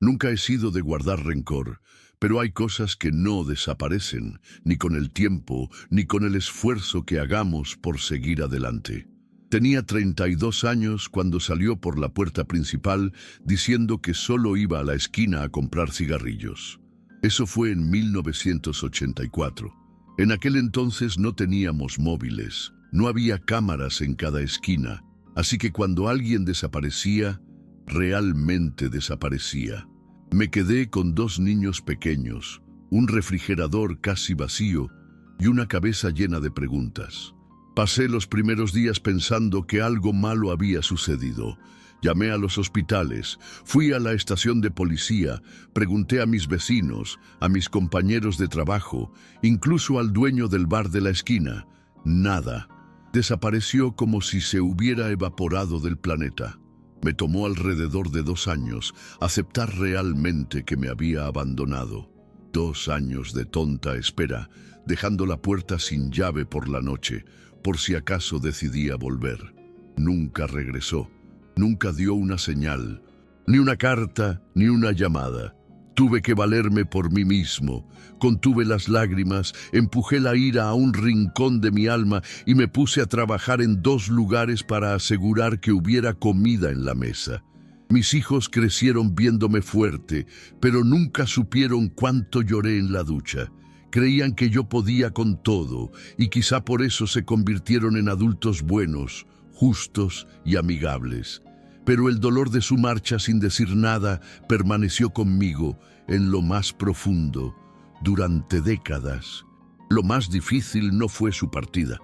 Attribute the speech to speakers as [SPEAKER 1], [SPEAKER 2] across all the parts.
[SPEAKER 1] Nunca he sido de guardar rencor, pero hay cosas que no desaparecen, ni con el tiempo, ni con el esfuerzo que hagamos por seguir adelante. Tenía 32 años cuando salió por la puerta principal diciendo que solo iba a la esquina a comprar cigarrillos. Eso fue en 1984. En aquel entonces no teníamos móviles, no había cámaras en cada esquina, así que cuando alguien desaparecía, realmente desaparecía. Me quedé con 2 niños pequeños, un refrigerador casi vacío y una cabeza llena de preguntas. Pasé los primeros días pensando que algo malo había sucedido. Llamé a los hospitales, fui a la estación de policía, pregunté a mis vecinos, a mis compañeros de trabajo, incluso al dueño del bar de la esquina. Nada. Desapareció como si se hubiera evaporado del planeta. Me tomó alrededor de 2 años aceptar realmente que me había abandonado. 2 años de tonta espera, dejando la puerta sin llave por la noche, por si acaso decidía volver. Nunca regresó, nunca dio una señal, ni una carta, ni una llamada. Tuve que valerme por mí mismo, contuve las lágrimas, empujé la ira a un rincón de mi alma y me puse a trabajar en 2 lugares para asegurar que hubiera comida en la mesa. Mis hijos crecieron viéndome fuerte, pero nunca supieron cuánto lloré en la ducha. Creían que yo podía con todo y quizá por eso se convirtieron en adultos buenos, justos y amigables. Pero el dolor de su marcha sin decir nada permaneció conmigo en lo más profundo durante décadas. Lo más difícil no fue su partida,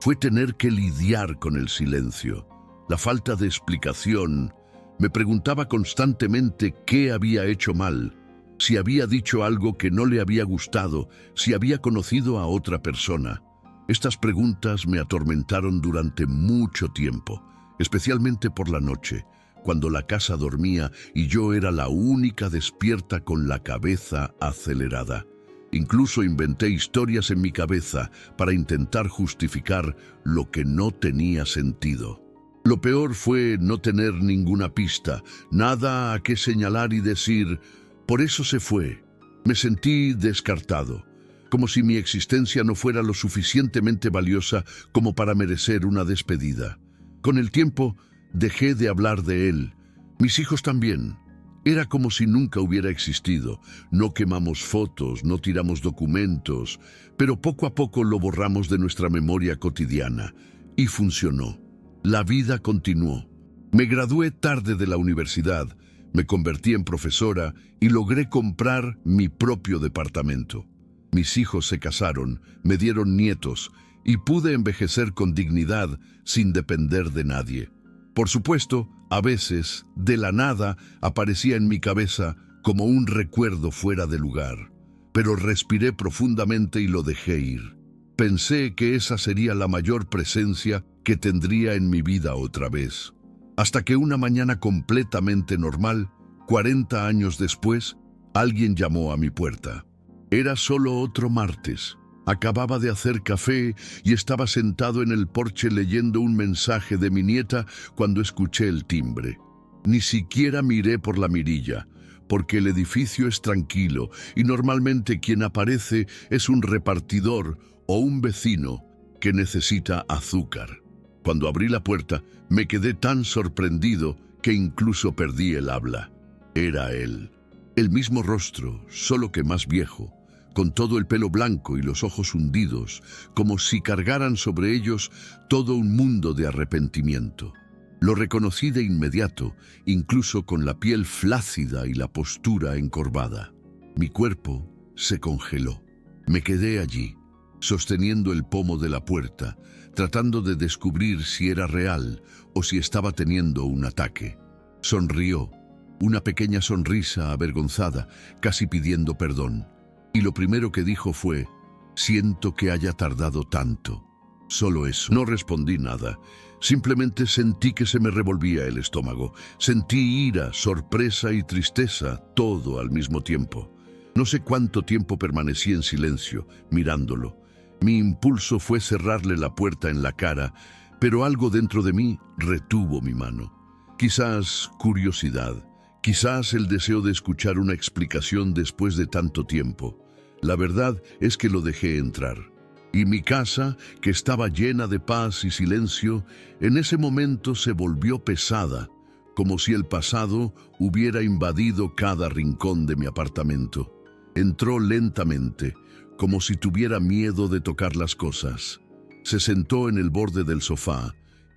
[SPEAKER 1] fue tener que lidiar con el silencio, la falta de explicación. Me preguntaba constantemente qué había hecho mal, si había dicho algo que no le había gustado, si había conocido a otra persona. Estas preguntas me atormentaron durante mucho tiempo, especialmente por la noche, cuando la casa dormía y yo era la única despierta con la cabeza acelerada. Incluso inventé historias en mi cabeza para intentar justificar lo que no tenía sentido. Lo peor fue no tener ninguna pista, nada a qué señalar y decir, por eso se fue. Me sentí descartado, como si mi existencia no fuera lo suficientemente valiosa como para merecer una despedida. Con el tiempo, dejé de hablar de él. Mis hijos también. Era como si nunca hubiera existido. No quemamos fotos, no tiramos documentos, pero poco a poco lo borramos de nuestra memoria cotidiana. Y funcionó. La vida continuó. Me gradué tarde de la universidad, me convertí en profesora y logré comprar mi propio departamento. Mis hijos se casaron, me dieron nietos y pude envejecer con dignidad sin depender de nadie. Por supuesto, a veces, de la nada, aparecía en mi cabeza como un recuerdo fuera de lugar. Pero respiré profundamente y lo dejé ir. Pensé que esa sería la mayor presencia que tendría en mi vida otra vez. Hasta que una mañana completamente normal, 40 años después, alguien llamó a mi puerta. Era solo otro martes. Acababa de hacer café y estaba sentado en el porche leyendo un mensaje de mi nieta cuando escuché el timbre. Ni siquiera miré por la mirilla, porque el edificio es tranquilo y normalmente quien aparece es un repartidor o un vecino que necesita azúcar. Cuando abrí la puerta, me quedé tan sorprendido que incluso perdí el habla. Era él. El mismo rostro, solo que más viejo, con todo el pelo blanco y los ojos hundidos, como si cargaran sobre ellos todo un mundo de arrepentimiento. Lo reconocí de inmediato, incluso con la piel flácida y la postura encorvada. Mi cuerpo se congeló. Me quedé allí, sosteniendo el pomo de la puerta, tratando de descubrir si era real o si estaba teniendo un ataque. Sonrió, una pequeña sonrisa avergonzada, casi pidiendo perdón. Y lo primero que dijo fue, «Siento que haya tardado tanto». Solo eso. No respondí nada. Simplemente sentí que se me revolvía el estómago. Sentí ira, sorpresa y tristeza, todo al mismo tiempo. No sé cuánto tiempo permanecí en silencio, mirándolo. Mi impulso fue cerrarle la puerta en la cara, pero algo dentro de mí retuvo mi mano. Quizás curiosidad, Quizás el deseo de escuchar una explicación después de tanto tiempo. La verdad es que lo dejé entrar. Y mi casa, que estaba llena de paz y silencio, en ese momento se volvió pesada, como si el pasado hubiera invadido cada rincón de mi apartamento. Entró lentamente, como si tuviera miedo de tocar las cosas. Se sentó en el borde del sofá,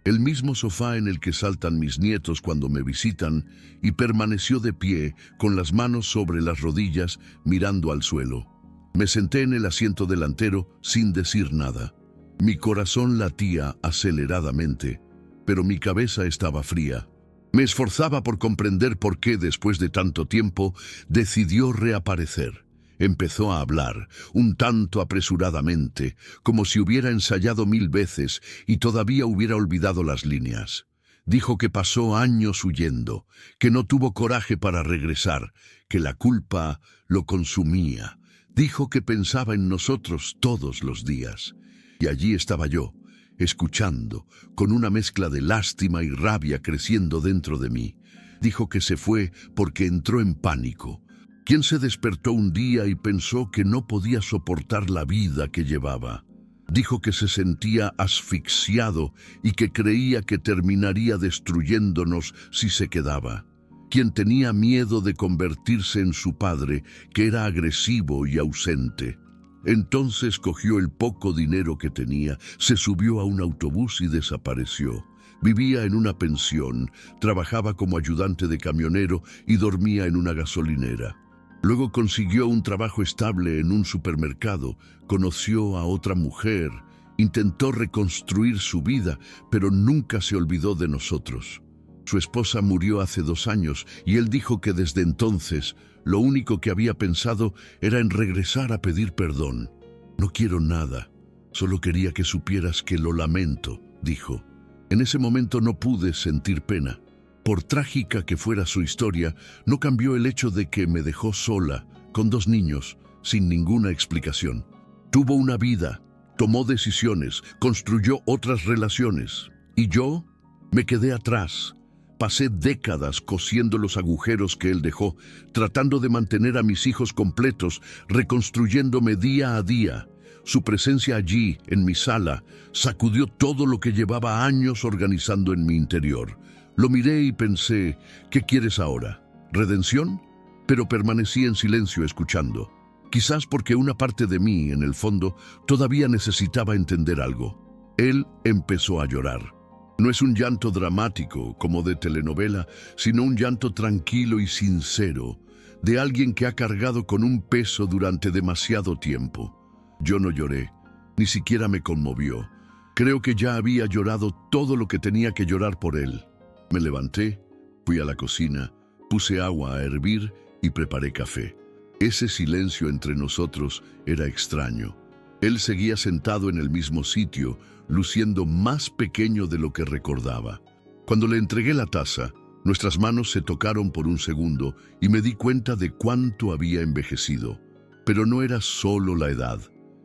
[SPEAKER 1] el mismo sofá en el que saltan mis nietos cuando me visitan, y permaneció de pie, con las manos sobre las rodillas, mirando al suelo. Me senté en el asiento delantero sin decir nada. Mi corazón latía aceleradamente, pero mi cabeza estaba fría. Me esforzaba por comprender por qué, después de tanto tiempo, decidió reaparecer. Empezó a hablar, un tanto apresuradamente, como si hubiera ensayado 1000 veces y todavía hubiera olvidado las líneas. Dijo que pasó años huyendo, que no tuvo coraje para regresar, que la culpa lo consumía. Dijo que pensaba en nosotros todos los días. Y allí estaba yo, escuchando, con una mezcla de lástima y rabia creciendo dentro de mí. Dijo que se fue porque entró en pánico. ¿Quién se despertó un día y pensó que no podía soportar la vida que llevaba? Dijo que se sentía asfixiado y que creía que terminaría destruyéndonos si se quedaba. Quien tenía miedo de convertirse en su padre, que era agresivo y ausente. Entonces cogió el poco dinero que tenía, se subió a un autobús y desapareció. Vivía en una pensión, trabajaba como ayudante de camionero y dormía en una gasolinera. Luego consiguió un trabajo estable en un supermercado, conoció a otra mujer, intentó reconstruir su vida, pero nunca se olvidó de nosotros. Su esposa murió hace 2 años y él dijo que desde entonces lo único que había pensado era en regresar a pedir perdón. No quiero nada, solo quería que supieras que lo lamento, dijo. En ese momento no pude sentir pena. Por trágica que fuera su historia, no cambió el hecho de que me dejó sola, con 2 niños, sin ninguna explicación. Tuvo una vida, tomó decisiones, construyó otras relaciones. Y yo me quedé atrás. Pasé décadas cosiendo los agujeros que él dejó, tratando de mantener a mis hijos completos, reconstruyéndome día a día. Su presencia allí, en mi sala, sacudió todo lo que llevaba años organizando en mi interior. Lo miré y pensé, ¿qué quieres ahora? ¿Redención? Pero permanecí en silencio escuchando. Quizás porque una parte de mí, en el fondo, todavía necesitaba entender algo. Él empezó a llorar. No es un llanto dramático, como de telenovela, sino un llanto tranquilo y sincero, de alguien que ha cargado con un peso durante demasiado tiempo. Yo no lloré, ni siquiera me conmovió. Creo que ya había llorado todo lo que tenía que llorar por él. Me levanté, fui a la cocina, puse agua a hervir y preparé café. Ese silencio entre nosotros era extraño. Él seguía sentado en el mismo sitio, luciendo más pequeño de lo que recordaba. Cuando le entregué la taza, nuestras manos se tocaron por un segundo y me di cuenta de cuánto había envejecido. Pero no era solo la edad.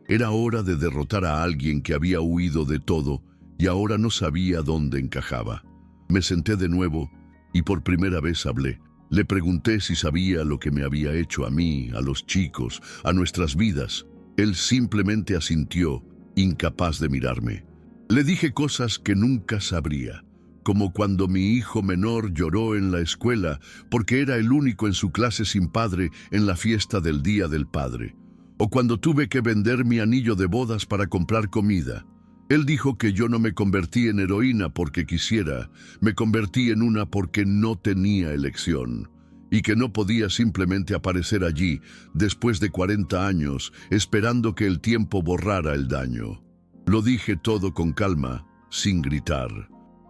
[SPEAKER 1] Era hora de derrotar a alguien que había huido de todo y ahora no sabía dónde encajaba. Me senté de nuevo y por primera vez hablé. Le pregunté si sabía lo que me había hecho a mí, a los chicos, a nuestras vidas. Él simplemente asintió, incapaz de mirarme. Le dije cosas que nunca sabría, como cuando mi hijo menor lloró en la escuela porque era el único en su clase sin padre en la fiesta del Día del Padre, o cuando tuve que vender mi anillo de bodas para comprar comida. Él dijo que yo no me convertí en heroína porque quisiera, me convertí en una porque no tenía elección, y que no podía simplemente aparecer allí, después de 40 años, esperando que el tiempo borrara el daño. Lo dije todo con calma, sin gritar.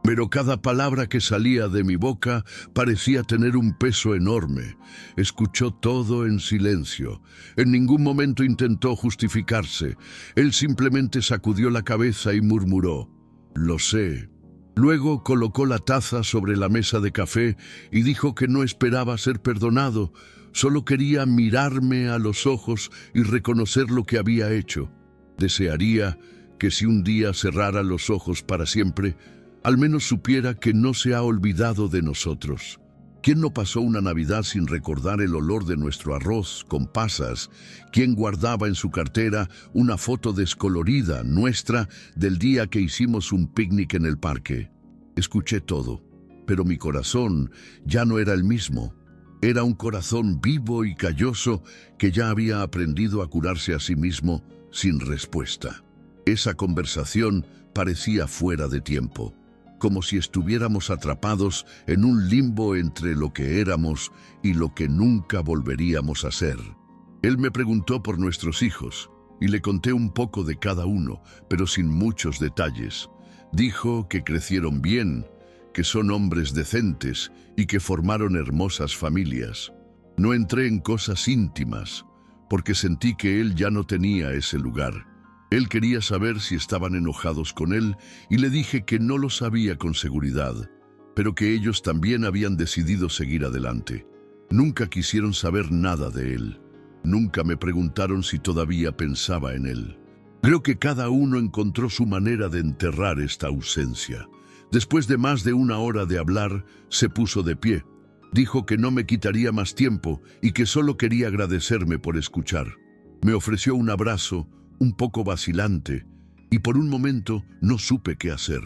[SPEAKER 1] Pero cada palabra que salía de mi boca parecía tener un peso enorme. Escuchó todo en silencio. En ningún momento intentó justificarse. Él simplemente sacudió la cabeza y murmuró, «Lo sé». Luego colocó la taza sobre la mesa de café y dijo que no esperaba ser perdonado, solo quería mirarme a los ojos y reconocer lo que había hecho. Desearía que si un día cerrara los ojos para siempre, al menos supiera que no se ha olvidado de nosotros. ¿Quién no pasó una Navidad sin recordar el olor de nuestro arroz con pasas? ¿Quién guardaba en su cartera una foto descolorida nuestra del día que hicimos un picnic en el parque? Escuché todo, pero mi corazón ya no era el mismo. Era un corazón vivo y calloso que ya había aprendido a curarse a sí mismo sin respuesta. Esa conversación parecía fuera de tiempo, como si estuviéramos atrapados en un limbo entre lo que éramos y lo que nunca volveríamos a ser. Él me preguntó por nuestros hijos, y le conté un poco de cada uno, pero sin muchos detalles. Dijo que crecieron bien, que son hombres decentes y que formaron hermosas familias. No entré en cosas íntimas, porque sentí que él ya no tenía ese lugar. Él quería saber si estaban enojados con él y le dije que no lo sabía con seguridad, pero que ellos también habían decidido seguir adelante. Nunca quisieron saber nada de él. Nunca me preguntaron si todavía pensaba en él. Creo que cada uno encontró su manera de enterrar esta ausencia. Después de más de una hora de hablar, se puso de pie. Dijo que no me quitaría más tiempo y que solo quería agradecerme por escuchar. Me ofreció un abrazo, un poco vacilante, y por un momento no supe qué hacer.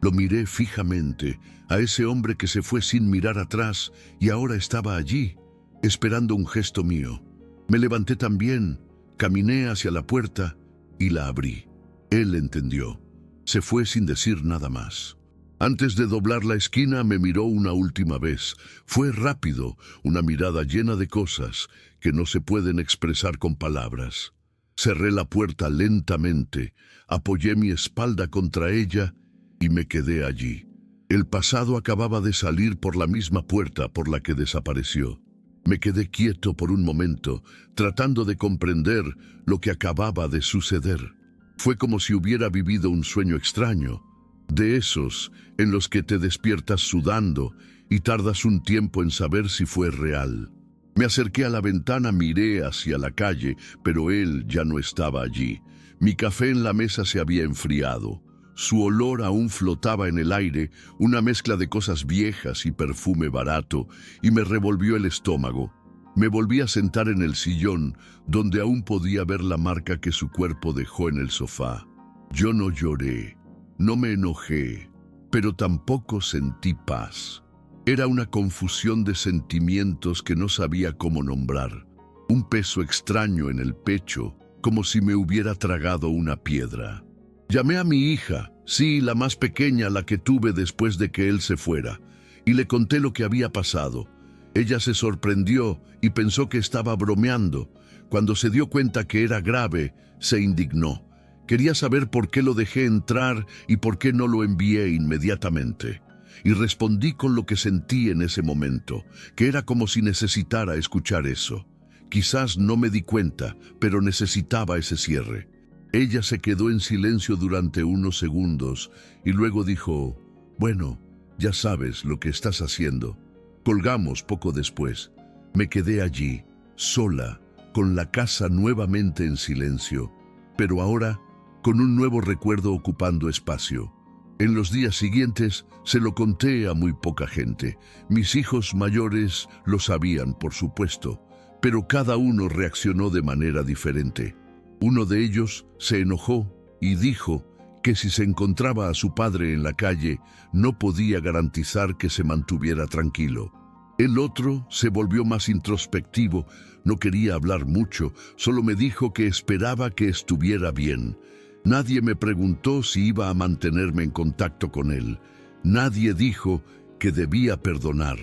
[SPEAKER 1] Lo miré fijamente, a ese hombre que se fue sin mirar atrás y ahora estaba allí, esperando un gesto mío. Me levanté también, caminé hacia la puerta y la abrí. Él entendió. Se fue sin decir nada más. Antes de doblar la esquina me miró una última vez. Fue rápido, una mirada llena de cosas que no se pueden expresar con palabras. Cerré la puerta lentamente, apoyé mi espalda contra ella y me quedé allí. El pasado acababa de salir por la misma puerta por la que desapareció. Me quedé quieto por un momento, tratando de comprender lo que acababa de suceder. Fue como si hubiera vivido un sueño extraño, de esos en los que te despiertas sudando y tardas un tiempo en saber si fue real. Me acerqué a la ventana, miré hacia la calle, pero él ya no estaba allí. Mi café en la mesa se había enfriado. Su olor aún flotaba en el aire, una mezcla de cosas viejas y perfume barato, y me revolvió el estómago. Me volví a sentar en el sillón, donde aún podía ver la marca que su cuerpo dejó en el sofá. Yo no lloré, no me enojé, pero tampoco sentí paz. Era una confusión de sentimientos que no sabía cómo nombrar. Un peso extraño en el pecho, como si me hubiera tragado una piedra. Llamé a mi hija, sí, la más pequeña, la que tuve después de que él se fuera, y le conté lo que había pasado. Ella se sorprendió y pensó que estaba bromeando. Cuando se dio cuenta que era grave, se indignó. Quería saber por qué lo dejé entrar y por qué no lo envié inmediatamente. Y respondí con lo que sentí en ese momento, que era como si necesitara escuchar eso. Quizás no me di cuenta, pero necesitaba ese cierre. Ella se quedó en silencio durante unos segundos y luego dijo, «Bueno, ya sabes lo que estás haciendo». Colgamos poco después. Me quedé allí, sola, con la casa nuevamente en silencio, pero ahora con un nuevo recuerdo ocupando espacio. En los días siguientes se lo conté a muy poca gente. Mis hijos mayores lo sabían, por supuesto, pero cada uno reaccionó de manera diferente. Uno de ellos se enojó y dijo que si se encontraba a su padre en la calle, no podía garantizar que se mantuviera tranquilo. El otro se volvió más introspectivo, no quería hablar mucho, solo me dijo que esperaba que estuviera bien. Nadie me preguntó si iba a mantenerme en contacto con él. Nadie dijo que debía perdonar.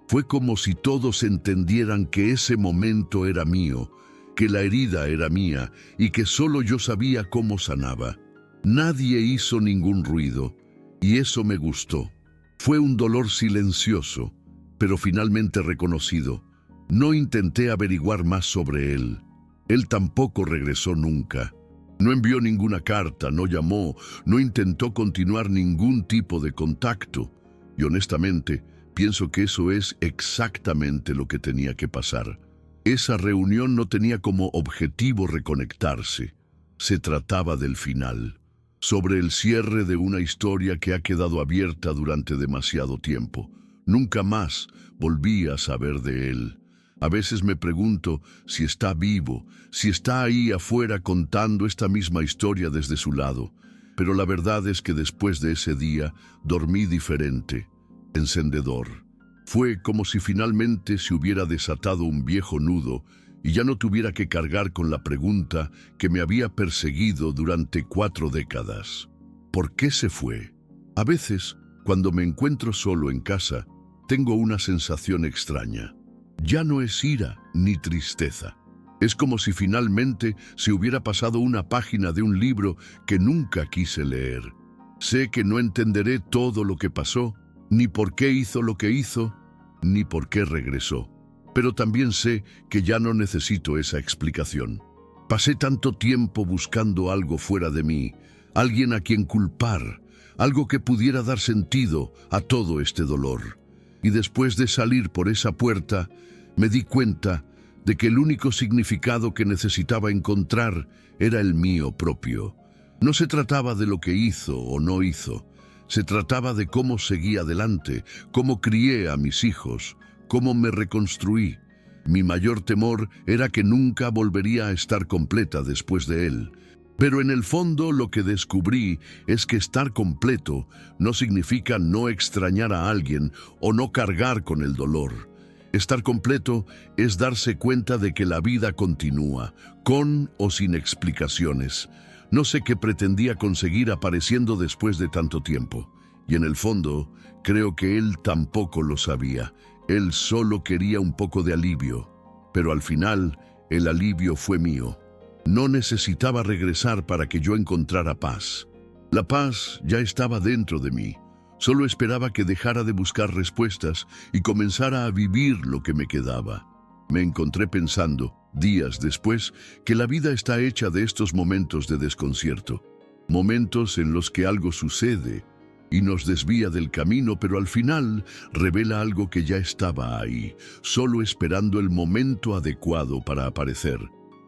[SPEAKER 1] Fue como si todos entendieran que ese momento era mío, que la herida era mía y que solo yo sabía cómo sanaba. Nadie hizo ningún ruido, y eso me gustó. Fue un dolor silencioso, pero finalmente reconocido. No intenté averiguar más sobre él. Él tampoco regresó nunca. No envió ninguna carta, no llamó, no intentó continuar ningún tipo de contacto. Y honestamente, pienso que eso es exactamente lo que tenía que pasar. Esa reunión no tenía como objetivo reconectarse. Se trataba del final, sobre el cierre de una historia que ha quedado abierta durante demasiado tiempo. Nunca más volví a saber de él. A veces me pregunto si está vivo, si está ahí afuera contando esta misma historia desde su lado. Pero la verdad es que después de ese día dormí diferente, encendedor. Fue como si finalmente se hubiera desatado un viejo nudo y ya no tuviera que cargar con la pregunta que me había perseguido durante 4 décadas. ¿Por qué se fue? A veces, cuando me encuentro solo en casa, tengo una sensación extraña. Ya no es ira ni tristeza. Es como si finalmente se hubiera pasado una página de un libro que nunca quise leer. Sé que no entenderé todo lo que pasó, ni por qué hizo lo que hizo, ni por qué regresó. Pero también sé que ya no necesito esa explicación. Pasé tanto tiempo buscando algo fuera de mí, alguien a quien culpar, algo que pudiera dar sentido a todo este dolor. Y después de salir por esa puerta, me di cuenta de que el único significado que necesitaba encontrar era el mío propio. No se trataba de lo que hizo o no hizo, se trataba de cómo seguí adelante, cómo crié a mis hijos, cómo me reconstruí. Mi mayor temor era que nunca volvería a estar completa después de él. Pero en el fondo lo que descubrí es que estar completo no significa no extrañar a alguien o no cargar con el dolor. Estar completo es darse cuenta de que la vida continúa, con o sin explicaciones. No sé qué pretendía conseguir apareciendo después de tanto tiempo. Y en el fondo, creo que él tampoco lo sabía. Él solo quería un poco de alivio. Pero al final, el alivio fue mío. No necesitaba regresar para que yo encontrara paz. La paz ya estaba dentro de mí. Solo esperaba que dejara de buscar respuestas y comenzara a vivir lo que me quedaba. Me encontré pensando, días después, que la vida está hecha de estos momentos de desconcierto. Momentos en los que algo sucede y nos desvía del camino, pero al final revela algo que ya estaba ahí, solo esperando el momento adecuado para aparecer.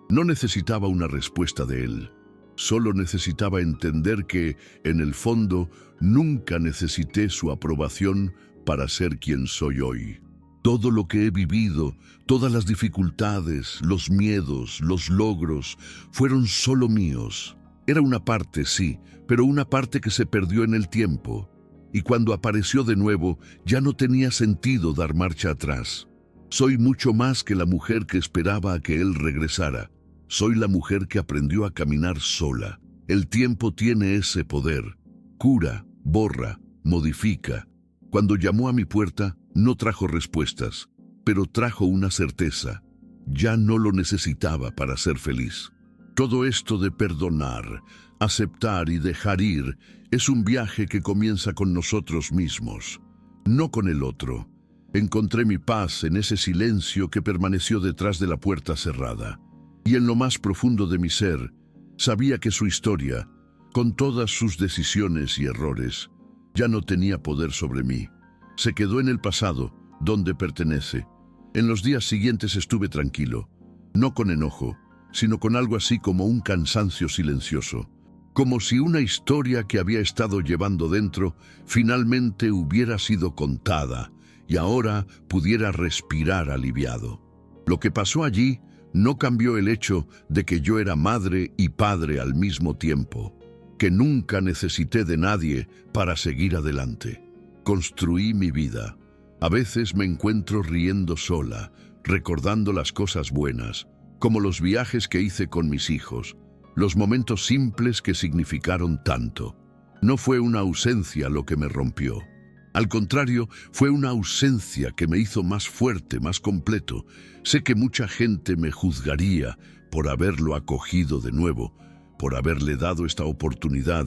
[SPEAKER 1] No necesitaba una respuesta de él. Solo necesitaba entender que, en el fondo, nunca necesité su aprobación para ser quien soy hoy. Todo lo que he vivido, todas las dificultades, los miedos, los logros, fueron solo míos. Era una parte, sí, pero una parte que se perdió en el tiempo. Y cuando apareció de nuevo, ya no tenía sentido dar marcha atrás. Soy mucho más que la mujer que esperaba a que él regresara. Soy la mujer que aprendió a caminar sola. El tiempo tiene ese poder. Cura, borra, modifica. Cuando llamó a mi puerta, no trajo respuestas, pero trajo una certeza. Ya no lo necesitaba para ser feliz. Todo esto de perdonar, aceptar y dejar ir es un viaje que comienza con nosotros mismos, no con el otro. Encontré mi paz en ese silencio que permaneció detrás de la puerta cerrada. Y en lo más profundo de mi ser, sabía que su historia, con todas sus decisiones y errores, ya no tenía poder sobre mí. Se quedó en el pasado, donde pertenece. En los días siguientes estuve tranquilo, no con enojo, sino con algo así como un cansancio silencioso, como si una historia que había estado llevando dentro finalmente hubiera sido contada y ahora pudiera respirar aliviado. Lo que pasó allí no cambió el hecho de que yo era madre y padre al mismo tiempo, que nunca necesité de nadie para seguir adelante. Construí mi vida. A veces me encuentro riendo sola, recordando las cosas buenas, como los viajes que hice con mis hijos, los momentos simples que significaron tanto. No fue una ausencia lo que me rompió. Al contrario, fue una ausencia que me hizo más fuerte, más completo. Sé que mucha gente me juzgaría por haberlo acogido de nuevo, por haberle dado esta oportunidad,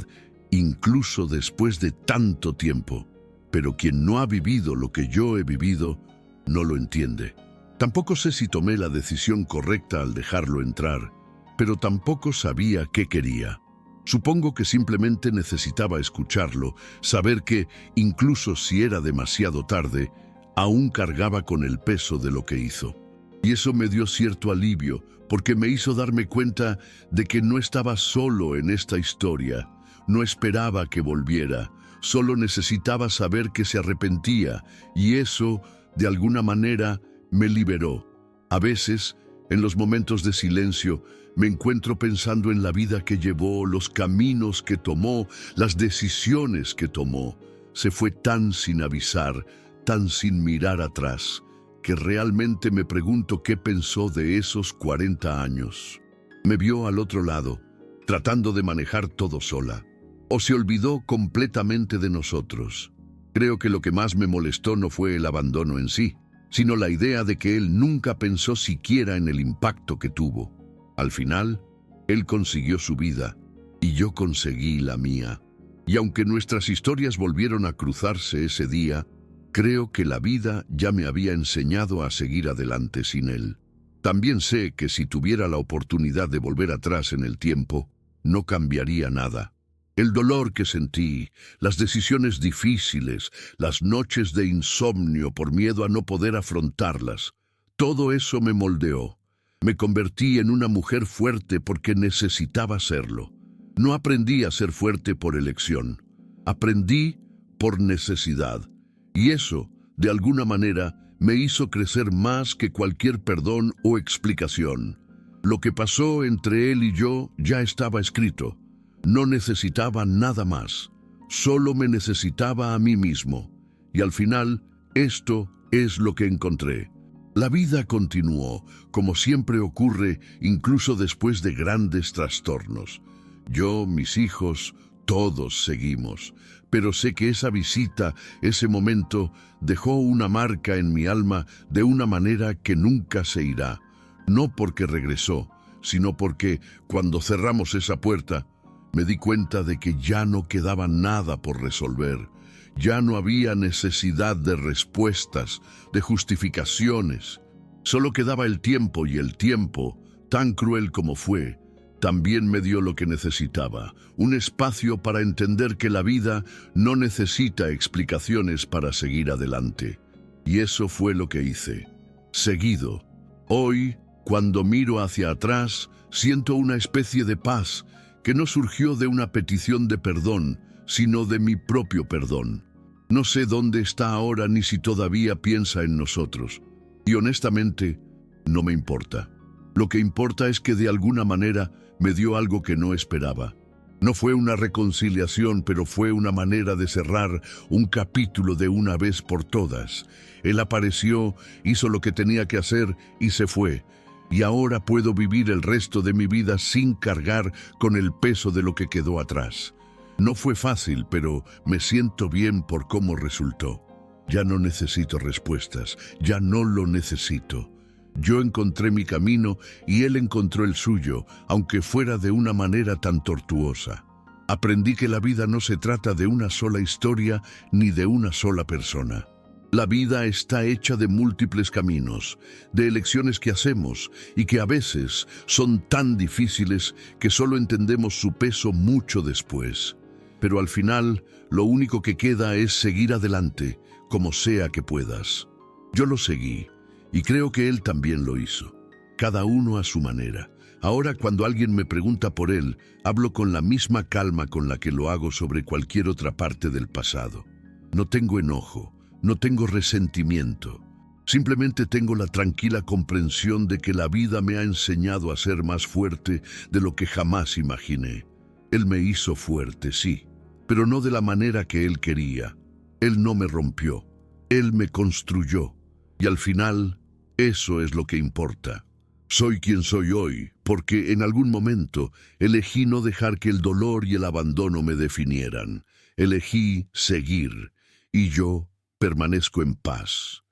[SPEAKER 1] incluso después de tanto tiempo. Pero quien no ha vivido lo que yo he vivido, no lo entiende. Tampoco sé si tomé la decisión correcta al dejarlo entrar, pero tampoco sabía qué quería. Supongo que simplemente necesitaba escucharlo, saber que, incluso si era demasiado tarde, aún cargaba con el peso de lo que hizo. Y eso me dio cierto alivio, porque me hizo darme cuenta de que no estaba solo en esta historia. No esperaba que volviera. solo necesitaba saber que se arrepentía, y eso, de alguna manera, me liberó. A veces, en los momentos de silencio, me encuentro pensando en la vida que llevó, los caminos que tomó, las decisiones que tomó. Se fue tan sin avisar, tan sin mirar atrás, que realmente me pregunto qué pensó de esos 40 años. Me vio al otro lado, tratando de manejar todo sola. O se olvidó completamente de nosotros. Creo que lo que más me molestó no fue el abandono en sí, sino la idea de que él nunca pensó siquiera en el impacto que tuvo. Al final, él consiguió su vida y yo conseguí la mía. Y aunque nuestras historias volvieron a cruzarse ese día, creo que la vida ya me había enseñado a seguir adelante sin él. También sé que si tuviera la oportunidad de volver atrás en el tiempo, no cambiaría nada. El dolor que sentí, las decisiones difíciles, las noches de insomnio por miedo a no poder afrontarlas, todo eso me moldeó. Me convertí en una mujer fuerte porque necesitaba serlo. No aprendí a ser fuerte por elección. Aprendí por necesidad. Y eso, de alguna manera, me hizo crecer más que cualquier perdón o explicación. Lo que pasó entre él y yo ya estaba escrito. No necesitaba nada más. Solo me necesitaba a mí mismo. Y al final, esto es lo que encontré. La vida continuó, como siempre ocurre, incluso después de grandes trastornos. Yo, mis hijos, todos seguimos. Pero sé que esa visita, ese momento, dejó una marca en mi alma de una manera que nunca se irá. No porque regresó, sino porque, cuando cerramos esa puerta, me di cuenta de que ya no quedaba nada por resolver. Ya no había necesidad de respuestas, de justificaciones. Solo quedaba el tiempo, y el tiempo, tan cruel como fue, también me dio lo que necesitaba, un espacio para entender que la vida no necesita explicaciones para seguir adelante. Y eso fue lo que hice. Seguido. Hoy, cuando miro hacia atrás, siento una especie de paz que no surgió de una petición de perdón, sino de mi propio perdón. No sé dónde está ahora ni si todavía piensa en nosotros. Y honestamente, no me importa. Lo que importa es que de alguna manera me dio algo que no esperaba. No fue una reconciliación, pero fue una manera de cerrar un capítulo de una vez por todas. Él apareció, hizo lo que tenía que hacer y se fue. Y ahora puedo vivir el resto de mi vida sin cargar con el peso de lo que quedó atrás. No fue fácil, pero me siento bien por cómo resultó. Ya no necesito respuestas, ya no lo necesito. Yo encontré mi camino y él encontró el suyo, aunque fuera de una manera tan tortuosa. Aprendí que la vida no se trata de una sola historia ni de una sola persona. La vida está hecha de múltiples caminos, de elecciones que hacemos y que a veces son tan difíciles que solo entendemos su peso mucho después. Pero al final, lo único que queda es seguir adelante, como sea que puedas. Yo lo seguí, y creo que él también lo hizo. Cada uno a su manera. Ahora, cuando alguien me pregunta por él, hablo con la misma calma con la que lo hago sobre cualquier otra parte del pasado. No tengo enojo, no tengo resentimiento. Simplemente tengo la tranquila comprensión de que la vida me ha enseñado a ser más fuerte de lo que jamás imaginé. Él me hizo fuerte, sí, pero no de la manera que él quería. Él no me rompió, él me construyó. Y al final, eso es lo que importa. Soy quien soy hoy, porque en algún momento elegí no dejar que el dolor y el abandono me definieran. Elegí seguir, y yo permanezco en paz.